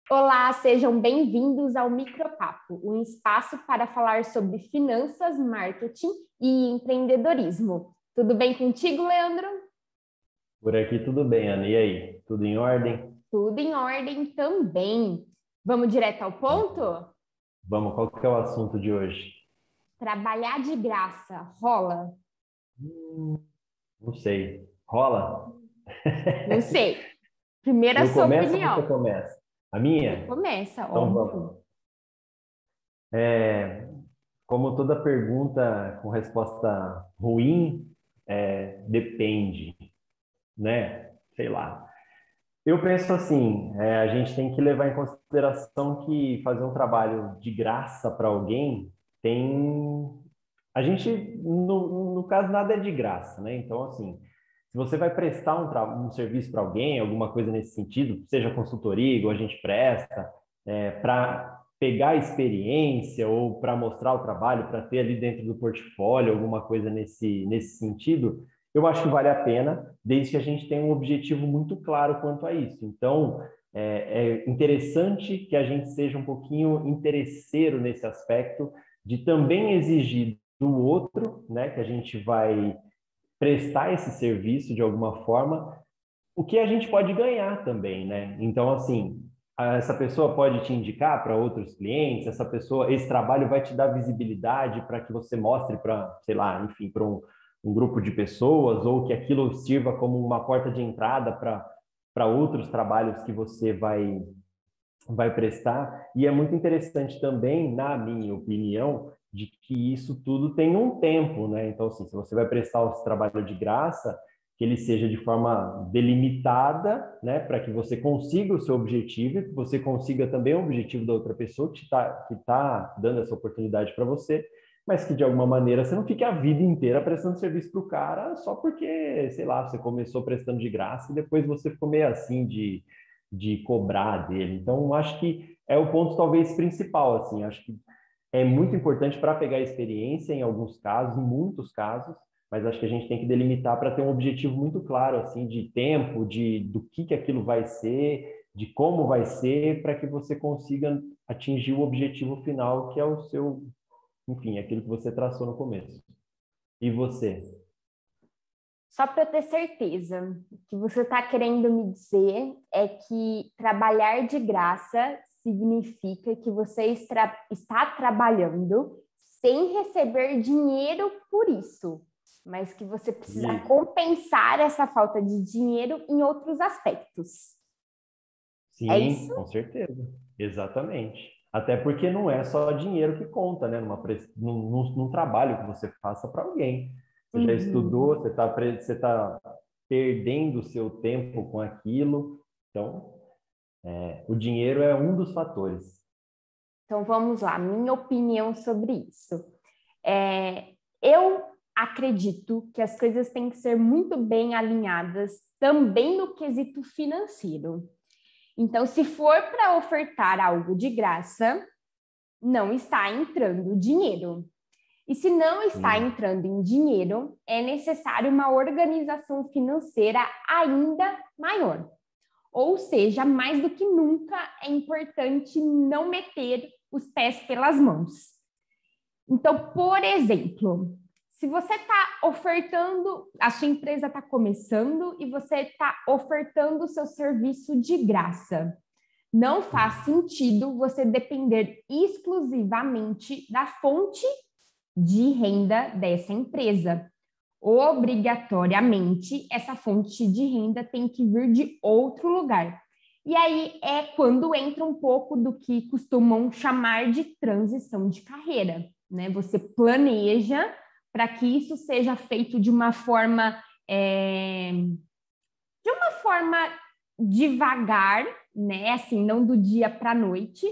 Olá, sejam bem-vindos ao Micropapo, um espaço para falar sobre finanças, marketing e empreendedorismo. Tudo bem contigo, Leandro? Por aqui tudo bem, Ana. E aí? Tudo em ordem? Tudo em ordem também. Vamos direto ao ponto? Vamos, qual que é o assunto de hoje? Trabalhar de graça rola? Não sei. Rola? Não sei. Primeiro a Eu sua começo ou você opinião. começa? A Você minha? começa, Então óbvio. vamos. É, como toda pergunta com resposta ruim, depende, né? Sei lá. Eu penso assim, a gente tem que levar em consideração que fazer um trabalho de graça para alguém tem. A gente, no caso, nada é de graça, né? Então, assim, se você vai prestar um serviço para alguém, alguma coisa nesse sentido, seja consultoria, igual a gente presta, para pegar a experiência ou para mostrar o trabalho, para ter ali dentro do portfólio alguma coisa nesse sentido, eu acho que vale a pena, desde que a gente tenha um objetivo muito claro quanto a isso. Então, é interessante que a gente seja um pouquinho interesseiro nesse aspecto, de também exigir do outro, né, que a gente vai prestar esse serviço de alguma forma, o que a gente pode ganhar também, né? Então, assim, essa pessoa pode te indicar para outros clientes, esse trabalho vai te dar visibilidade para que você mostre para, sei lá, enfim, para um grupo de pessoas, ou que aquilo sirva como uma porta de entrada para outros trabalhos que você vai prestar. E é muito interessante também, na minha opinião, de que isso tudo tem um tempo, né? Então, assim, se você vai prestar esse trabalho de graça, que ele seja de forma delimitada, né, para que você consiga o seu objetivo e que você consiga também o objetivo da outra pessoa que tá dando essa oportunidade para você, mas que de alguma maneira você não fique a vida inteira prestando serviço para o cara só porque, sei lá, você começou prestando de graça e depois você ficou meio assim de cobrar dele. Então, acho que é o ponto talvez principal, assim, acho que é muito importante para pegar experiência em alguns casos, em muitos casos, mas acho que a gente tem que delimitar para ter um objetivo muito claro, assim, de tempo, do que aquilo vai ser, de como vai ser, para que você consiga atingir o objetivo final, que é o seu, enfim, aquilo que você traçou no começo. E você? Só para eu ter certeza, o que você está querendo me dizer é que trabalhar de graça significa que você está trabalhando sem receber dinheiro por isso, mas que você precisa Isso. compensar essa falta de dinheiro em outros aspectos. É Sim, isso? com certeza. Exatamente. Até porque não é só dinheiro que conta, né? Num trabalho que você faça para alguém. Você já estudou, Uhum. você tá perdendo o seu tempo com aquilo. Então, o dinheiro é um dos fatores. Então vamos lá, minha opinião sobre isso. Eu acredito que as coisas têm que ser muito bem alinhadas também no quesito financeiro. Então, se for para ofertar algo de graça, não está entrando dinheiro. E se não está Sim, entrando em dinheiro, é necessário uma organização financeira ainda maior. Ou seja, mais do que nunca é importante não meter os pés pelas mãos. Então, por exemplo, se você está ofertando, a sua empresa está começando e você está ofertando o seu serviço de graça, não faz sentido você depender exclusivamente da fonte de renda dessa empresa. Obrigatoriamente, essa fonte de renda tem que vir de outro lugar. E aí é quando entra um pouco do que costumam chamar de transição de carreira, né? Você planeja para que isso seja feito de uma forma devagar, né? Assim, não do dia para a noite,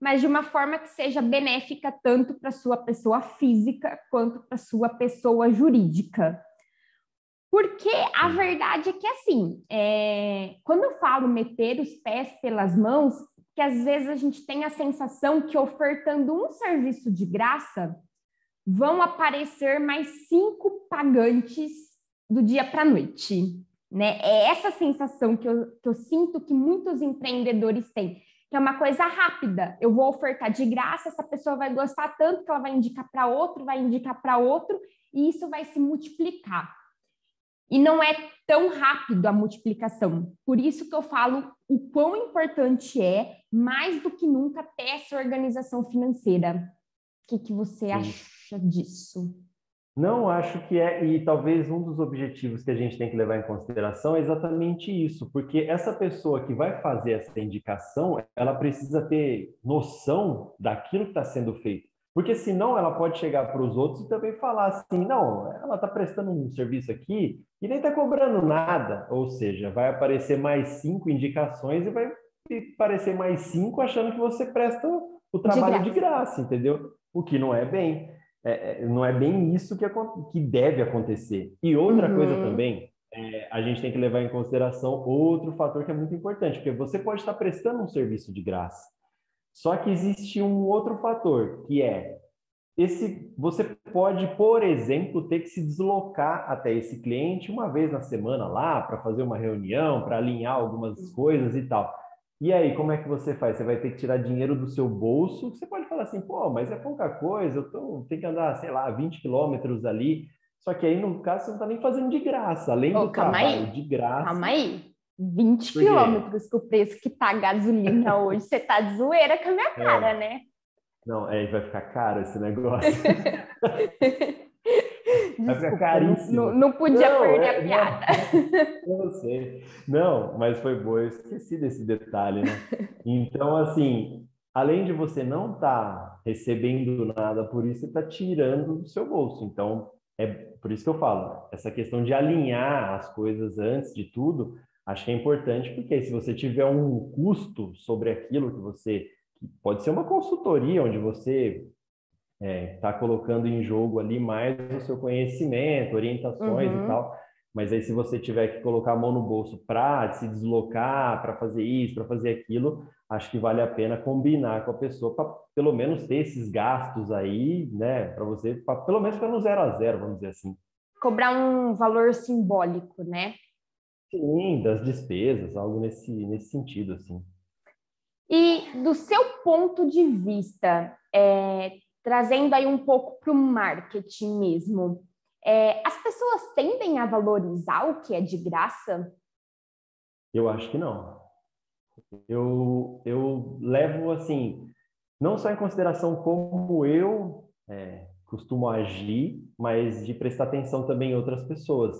mas de uma forma que seja benéfica tanto para sua pessoa física quanto para sua pessoa jurídica. Porque a sim. verdade é que, assim, quando eu falo meter os pés pelas mãos, que às vezes a gente tem a sensação que ofertando um serviço de graça, vão aparecer mais 5 pagantes do dia para a noite. Né? É essa sensação que eu sinto que muitos empreendedores têm. que é uma coisa rápida. Eu vou ofertar de graça, essa pessoa vai gostar tanto que ela vai indicar para outro, vai indicar para outro, e isso vai se multiplicar. E não é tão rápido a multiplicação. Por isso que eu falo o quão importante é, mais do que nunca, ter essa organização financeira. O que você acha disso? Não, acho que é, e talvez um dos objetivos que a gente tem que levar em consideração é exatamente isso, porque essa pessoa que vai fazer essa indicação, ela precisa ter noção daquilo que está sendo feito. Porque senão ela pode chegar para os outros e também falar assim, não, ela está prestando um serviço aqui e nem está cobrando nada. Ou seja, vai aparecer mais 5 indicações e vai aparecer mais 5 achando que você presta o trabalho de graça, entendeu? O que não é bem. Não é bem isso que deve acontecer. E outra coisa também, a gente tem que levar em consideração outro fator que é muito importante, porque você pode estar prestando um serviço de graça, só que existe um outro fator, que é você pode, por exemplo, ter que se deslocar até esse cliente uma vez na semana lá para fazer uma reunião, para alinhar algumas coisas e tal. E aí, como é que você faz? Você vai ter que tirar dinheiro do seu bolso. Você pode falar assim, pô, mas é pouca coisa, tenho que andar, sei lá, 20 quilômetros ali. Só que aí, no caso, você não está nem fazendo de graça. Além do trabalho de graça... Calma aí. 20 quilômetros com o preço que tá a gasolina hoje, você tá de zoeira com a minha cara, né? Não, vai ficar caro esse negócio. Vai ficar Desculpa, caríssimo. não podia perder a piada. Eu sei. Não, mas foi boa. Eu esqueci desse detalhe, né? Então, assim, além de você não estar recebendo nada por isso, você está tirando do seu bolso. Então, é por isso que eu falo, essa questão de alinhar as coisas antes de tudo, acho que é importante, porque se você tiver um custo sobre aquilo que pode ser uma consultoria, onde você está colocando em jogo ali mais o seu conhecimento, orientações e tal. Mas aí, se você tiver que colocar a mão no bolso para se deslocar, para fazer isso, para fazer aquilo, acho que vale a pena combinar com a pessoa para pelo menos ter esses gastos aí, né? Para você, pelo menos para no 0 a 0, vamos dizer assim. Cobrar um valor simbólico, né? Sim, das despesas, algo nesse sentido, assim. E do seu ponto de vista, trazendo aí um pouco para o marketing mesmo, as pessoas tendem a valorizar o que é de graça? Eu acho que não. Eu levo, assim, não só em consideração como eu costumo agir, mas de prestar atenção também em outras pessoas.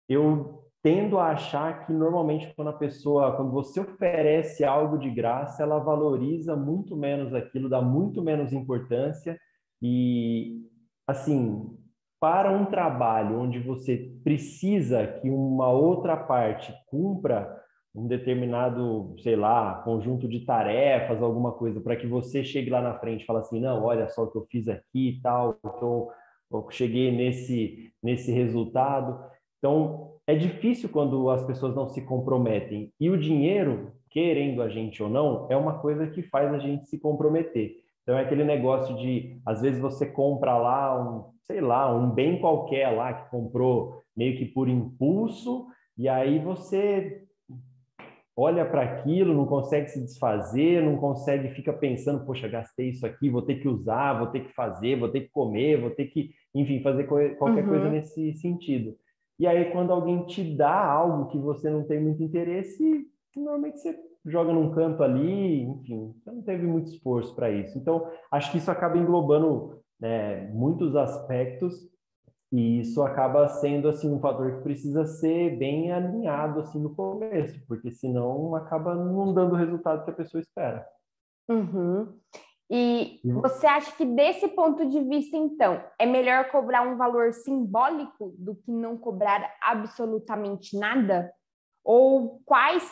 Eu tendo a achar que normalmente quando você oferece algo de graça, ela valoriza muito menos aquilo, dá muito menos importância e, assim, para um trabalho onde você precisa que uma outra parte cumpra um determinado, sei lá, conjunto de tarefas, alguma coisa, para que você chegue lá na frente e fale assim, não, olha só o que eu fiz aqui e tal, então eu cheguei nesse resultado. Então, é difícil quando as pessoas não se comprometem. E o dinheiro, querendo a gente ou não, é uma coisa que faz a gente se comprometer. Então, é aquele negócio de, às vezes, você compra lá, sei lá, um bem qualquer lá que comprou meio que por impulso, e aí você olha para aquilo, não consegue se desfazer, não consegue, fica pensando, poxa, gastei isso aqui, vou ter que usar, vou ter que fazer, vou ter que comer, vou ter que, enfim, fazer qualquer coisa nesse sentido. E aí, quando alguém te dá algo que você não tem muito interesse, normalmente você joga num canto ali, enfim, você não teve muito esforço para isso. Então, acho que isso acaba englobando, né, muitos aspectos e isso acaba sendo assim um fator que precisa ser bem alinhado assim no começo, porque senão acaba não dando o resultado que a pessoa espera. E você acha que desse ponto de vista, então, é melhor cobrar um valor simbólico do que não cobrar absolutamente nada? Ou quais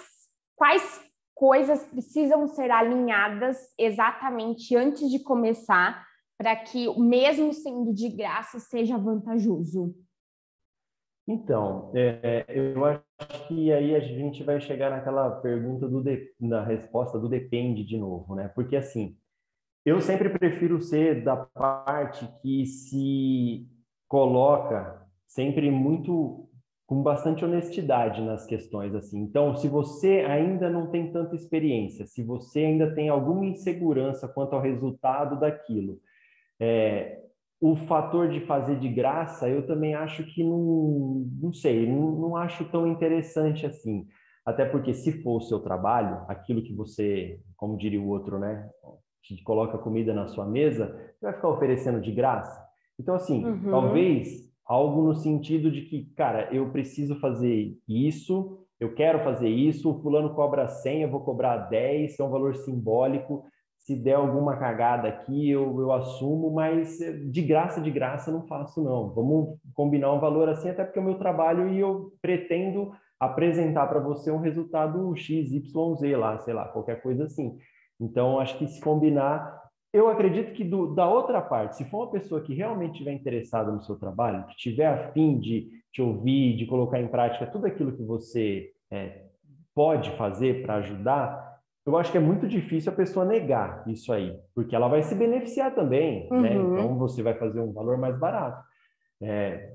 coisas precisam ser alinhadas exatamente antes de começar para que, mesmo sendo de graça, seja vantajoso? Então, eu acho que aí a gente vai chegar naquela pergunta na resposta do depende de novo, né? Porque assim, eu sempre prefiro ser da parte que se coloca sempre com com bastante honestidade nas questões, assim. Então, se você ainda não tem tanta experiência, se você ainda tem alguma insegurança quanto ao resultado daquilo, o fator de fazer de graça, eu também acho que não sei, não acho tão interessante assim. Até porque se for o seu trabalho, aquilo que você, como diria o outro, né, que coloca comida na sua mesa, você vai ficar oferecendo de graça. Então, assim, Uhum. talvez algo no sentido de que, cara, eu preciso fazer isso, eu quero fazer isso, o fulano cobra 100, eu vou cobrar 10, que é um valor simbólico. Se der alguma cagada aqui, eu assumo, mas de graça não faço, não. Vamos combinar um valor assim, até porque é o meu trabalho e eu pretendo apresentar para você um resultado X, Y, Z lá, sei lá, qualquer coisa assim. Então, acho que se combinar, eu acredito que da outra parte, se for uma pessoa que realmente estiver interessada no seu trabalho, que tiver a fim de te ouvir, de colocar em prática tudo aquilo que você pode fazer para ajudar, eu acho que é muito difícil a pessoa negar isso aí, porque ela vai se beneficiar também, né? Então, Uhum. você vai fazer um valor mais barato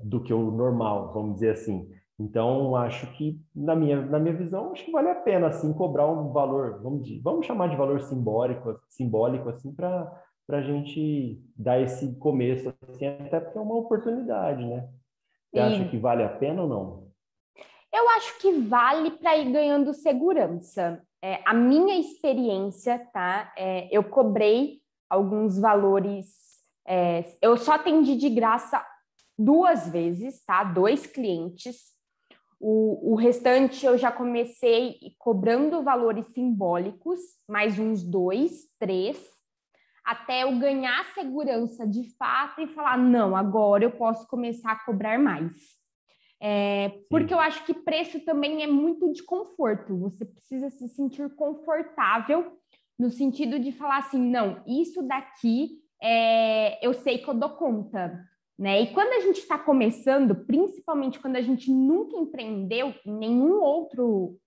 do que o normal, vamos dizer assim. Então, acho que, na minha visão, acho que vale a pena, assim, cobrar um valor, vamos chamar de valor simbólico assim, para a gente dar esse começo, assim, até porque é uma oportunidade, né? Você acha E que vale a pena ou não? eu acho que vale para ir ganhando segurança. A minha experiência, tá? Eu cobrei alguns valores. Eu só atendi de graça 2 vezes, tá? 2 clientes. O restante eu já comecei cobrando valores simbólicos, mais uns 2, 3, até eu ganhar segurança de fato e falar: não, agora eu posso começar a cobrar mais. Porque eu Sim. acho que preço também é muito de conforto. Você precisa se sentir confortável no sentido de falar assim, não, isso daqui eu sei que eu dou conta, né? E quando a gente está começando, principalmente quando a gente nunca empreendeu em nenhum outro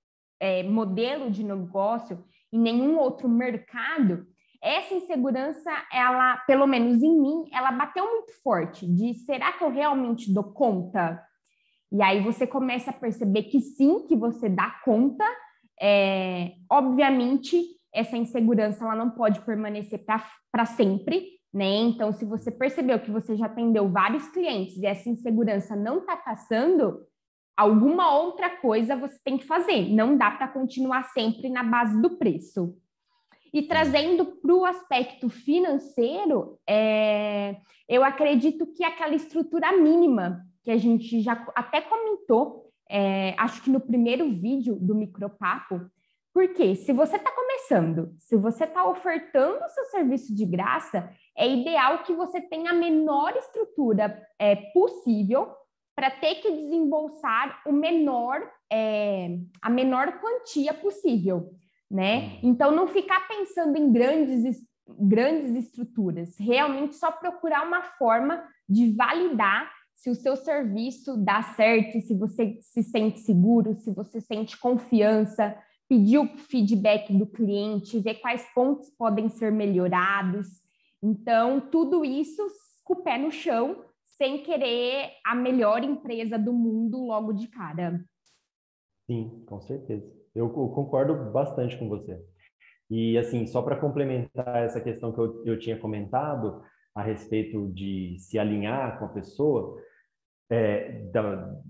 modelo de negócio, em nenhum outro mercado, essa insegurança, ela, pelo menos em mim, ela bateu muito forte de será que eu realmente dou conta? E aí você começa a perceber que sim, que você dá conta. Obviamente, essa insegurança ela não pode permanecer para sempre, né? Então, se você percebeu que você já atendeu vários clientes e essa insegurança não está passando, alguma outra coisa você tem que fazer. Não dá para continuar sempre na base do preço. E Sim. trazendo para o aspecto financeiro, eu acredito que aquela estrutura mínima que a gente já até comentou, acho que no primeiro vídeo do Micropapo, porque se você está começando, se você está ofertando o seu serviço de graça, é ideal que você tenha a menor estrutura possível para ter que desembolsar a menor quantia possível, né? Então, não ficar pensando em grandes estruturas, realmente só procurar uma forma de validar se o seu serviço dá certo, se você se sente seguro, se você sente confiança, pedir o feedback do cliente, ver quais pontos podem ser melhorados. Então, tudo isso com o pé no chão, sem querer a melhor empresa do mundo logo de cara. Sim, com certeza. Eu concordo bastante com você. E, assim, só para complementar essa questão que eu tinha comentado a respeito de se alinhar com a pessoa,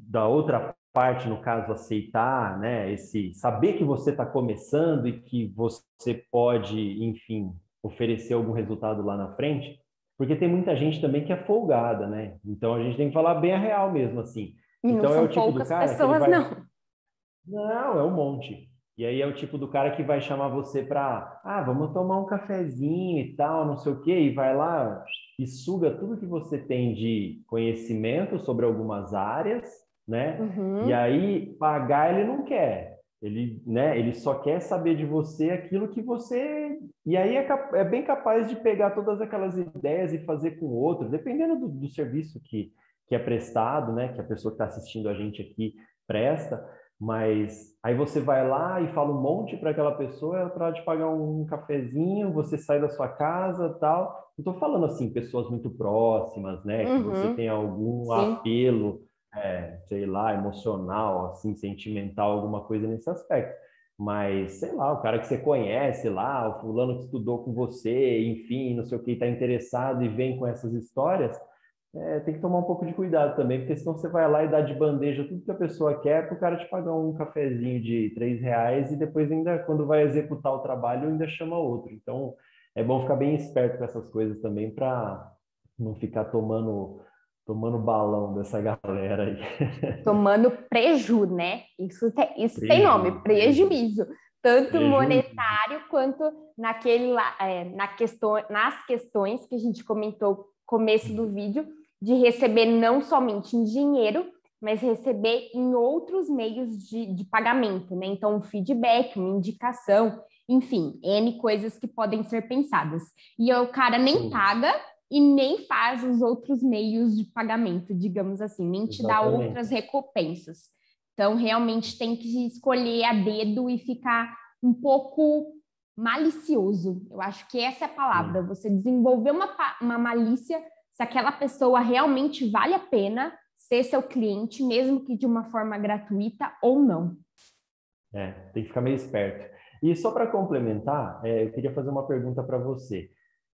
da outra parte, no caso, aceitar, né, esse saber que você está começando e que você pode, enfim, oferecer algum resultado lá na frente, porque tem muita gente também que é folgada, né? Então a gente tem que falar bem a real mesmo, assim. E não Então é o são tipo do poucas cara que ele pessoas, vai não. não, é um monte. E aí é o tipo do cara que vai chamar você para, vamos tomar um cafezinho e tal, não sei o quê, e vai lá e suga tudo que você tem de conhecimento sobre algumas áreas, né? E Uhum. aí pagar ele não quer. Ele, né, ele só quer saber de você aquilo que você. E aí é bem capaz de pegar todas aquelas ideias e fazer com outro, dependendo do serviço que é prestado, né? Que a pessoa que está assistindo a gente aqui presta. Mas aí você vai lá e fala um monte para aquela pessoa para te pagar um cafezinho, você sai da sua casa, tal. Não estou falando assim pessoas muito próximas, né, que você Uhum. tem algum Sim. apelo sei lá, emocional, assim, sentimental, alguma coisa nesse aspecto. Mas, sei lá, o cara que você conhece lá, o fulano que estudou com você, enfim, não sei o que, está interessado e vem com essas histórias, tem que tomar um pouco de cuidado também, porque senão você vai lá e dá de bandeja tudo que a pessoa quer para o cara te pagar um cafezinho de R$ 3 e depois ainda, quando vai executar o trabalho, ainda chama outro. Então, é bom ficar bem esperto com essas coisas também para não ficar tomando balão dessa galera aí. Tomando preju, né? Isso tem nome, Preju, prejuízo, tanto prejuízo. monetário quanto nas questões que a gente comentou no começo do vídeo, de receber não somente em dinheiro, mas receber em outros meios de pagamento, né? Então, um feedback, uma indicação, enfim, N coisas que podem ser pensadas. E o cara nem Sim, paga e nem faz os outros meios de pagamento, digamos assim, nem te dá outras exatamente. recompensas. Então, realmente tem que escolher a dedo e ficar um pouco malicioso. Eu acho que essa é a palavra. Sim. Você desenvolver uma malícia se aquela pessoa realmente vale a pena ser seu cliente, mesmo que de uma forma gratuita ou não. Tem que ficar meio esperto. E só para complementar, eu queria fazer uma pergunta para você.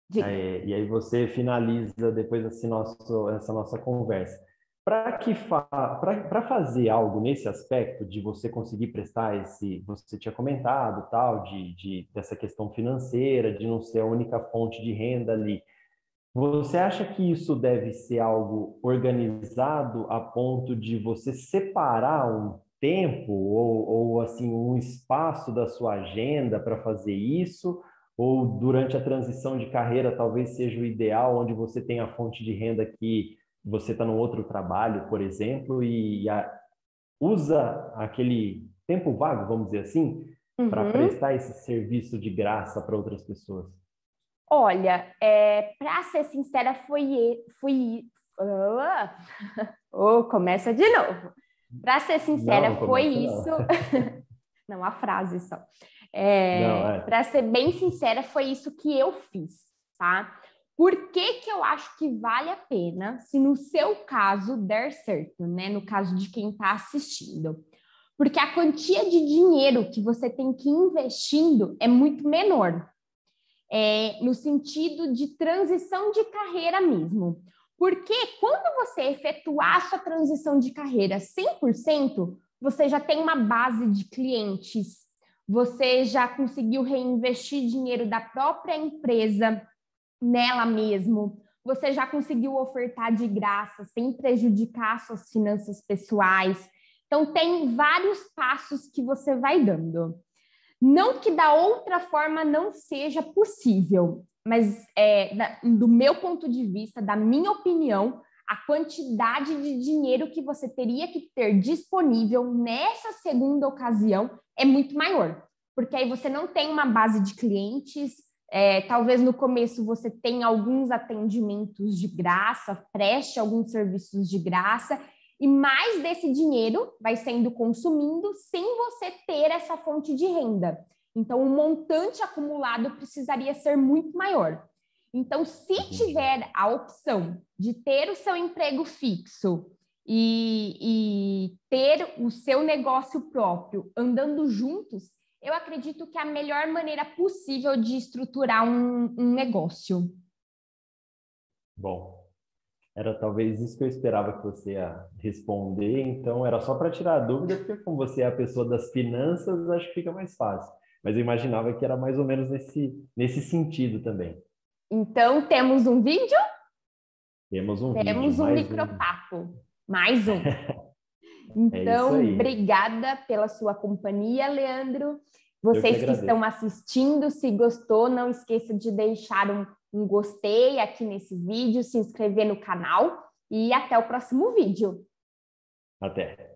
Diga. E aí você finaliza depois essa nossa conversa. Para fazer algo nesse aspecto de você conseguir prestar você tinha comentado tal, dessa questão financeira, de não ser a única fonte de renda ali. Você acha que isso deve ser algo organizado a ponto de você separar um tempo ou assim um espaço da sua agenda para fazer isso? Ou durante a transição de carreira talvez seja o ideal, onde você tem a fonte de renda que você está no outro trabalho, por exemplo, usa aquele tempo vago, vamos dizer assim, para Uhum. prestar esse serviço de graça para outras pessoas? Olha, para ser sincera, começa de novo. Para ser Não, sincera, não foi começa isso. não. Não, a frase só. Não, Para ser bem sincera, foi isso que eu fiz, tá? Por que que eu acho que vale a pena se no seu caso der certo, né? No caso de quem está assistindo. Porque a quantia de dinheiro que você tem que ir investindo é muito menor, no sentido de transição de carreira mesmo. Porque quando você efetuar a sua transição de carreira 100%, você já tem uma base de clientes, você já conseguiu reinvestir dinheiro da própria empresa nela mesmo, você já conseguiu ofertar de graça sem prejudicar suas finanças pessoais. Então, tem vários passos que você vai dando. Não que da outra forma não seja possível, mas do meu ponto de vista, da minha opinião, a quantidade de dinheiro que você teria que ter disponível nessa segunda ocasião é muito maior, porque aí você não tem uma base de clientes, talvez no começo você tenha alguns atendimentos de graça, preste alguns serviços de graça, e mais desse dinheiro vai sendo consumindo sem você ter essa fonte de renda. Então, o montante acumulado precisaria ser muito maior. Então, se Entendi. tiver a opção de ter o seu emprego fixo e ter o seu negócio próprio andando juntos, eu acredito que é a melhor maneira possível de estruturar um negócio. Bom, era talvez isso que eu esperava que você ia responder, então era só para tirar a dúvida, porque como você é a pessoa das finanças, acho que fica mais fácil. Mas eu imaginava que era mais ou menos nesse sentido também. Então, temos um vídeo, Temos um vídeo, temos um mais um. micropapo. Mais um. É isso Então, aí. obrigada pela sua companhia, Leandro. Eu que Vocês que estão agradeço. assistindo, se gostou, não esqueça de deixar um gostei aqui nesse vídeo, se inscrever no canal e até o próximo vídeo. Até.